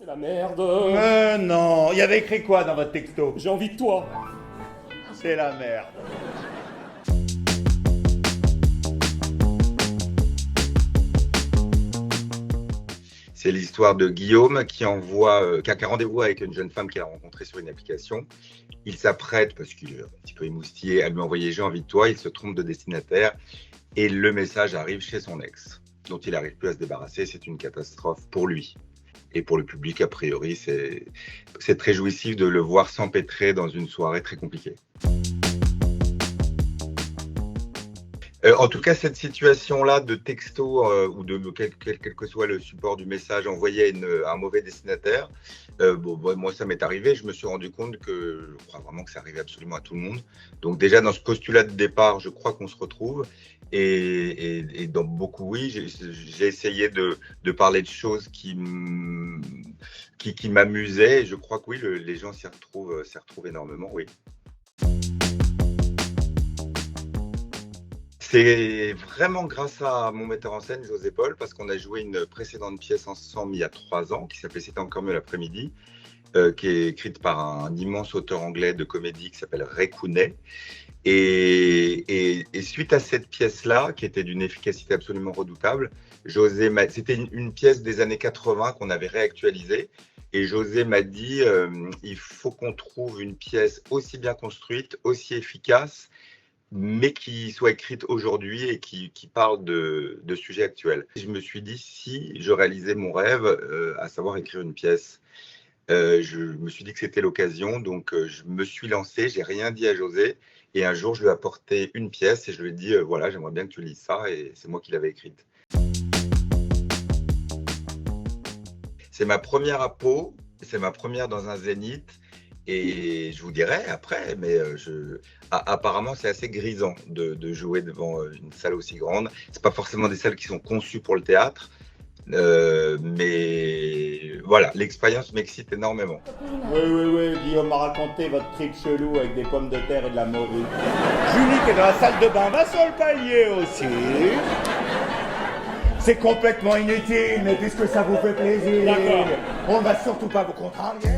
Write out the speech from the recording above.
C'est la merde. Non, il y avait écrit quoi dans votre texto? J'ai envie de toi. C'est la merde. C'est l'histoire de Guillaume qui a rendez-vous avec une jeune femme qu'il a rencontrée sur une application. Il s'apprête, parce qu'il est un petit peu émoustillé, à lui envoyer J'ai envie de toi. Il se trompe de destinataire et le message arrive chez son ex, dont il n'arrive plus à se débarrasser. C'est une catastrophe pour lui. Et pour le public, a priori, c'est très jouissif de le voir s'empêtrer dans une soirée très compliquée. En tout cas, cette situation-là de texto ou de quel que soit le support du message envoyé à un mauvais destinataire, moi, ça m'est arrivé. Je me suis rendu compte que je crois vraiment que ça arrivait absolument à tout le monde. Donc déjà, dans ce postulat de départ, je crois qu'on se retrouve. Et dans beaucoup, oui, j'ai essayé de parler de choses qui m'amusaient. Et je crois que oui, les gens s'y retrouvent énormément, oui. C'est vraiment grâce à mon metteur en scène, José Paul, parce qu'on a joué une précédente pièce ensemble il y a 3 ans, qui s'appelait C'était encore mieux l'après-midi, qui est écrite par un immense auteur anglais de comédie qui s'appelle Ray Cooney. Et suite à cette pièce-là, qui était d'une efficacité absolument redoutable, c'était une pièce des années 80 qu'on avait réactualisée. Et José m'a dit, il faut qu'on trouve une pièce aussi bien construite, aussi efficace, mais qui soit écrite aujourd'hui et qui parle de sujets actuels. Je me suis dit, si je réalisais mon rêve, à savoir écrire une pièce, je me suis dit que c'était l'occasion, donc je me suis lancé, j'ai rien dit à José, et un jour je lui ai apporté une pièce et je lui ai dit, voilà, j'aimerais bien que tu lises ça, et c'est moi qui l'avais écrite. C'est ma première à Pau, c'est ma première dans un zénith. Et je vous dirai après, mais apparemment c'est assez grisant de jouer devant une salle aussi grande. C'est pas forcément des salles qui sont conçues pour le théâtre, mais voilà, l'expérience m'excite énormément. Oui, Guillaume m'a raconté votre trick chelou avec des pommes de terre et de la morue. Julie qui est dans la salle de bain va sur le palier aussi. C'est complètement inutile, mais puisque ça vous fait plaisir, D'accord. on ne va surtout pas vous contrarier.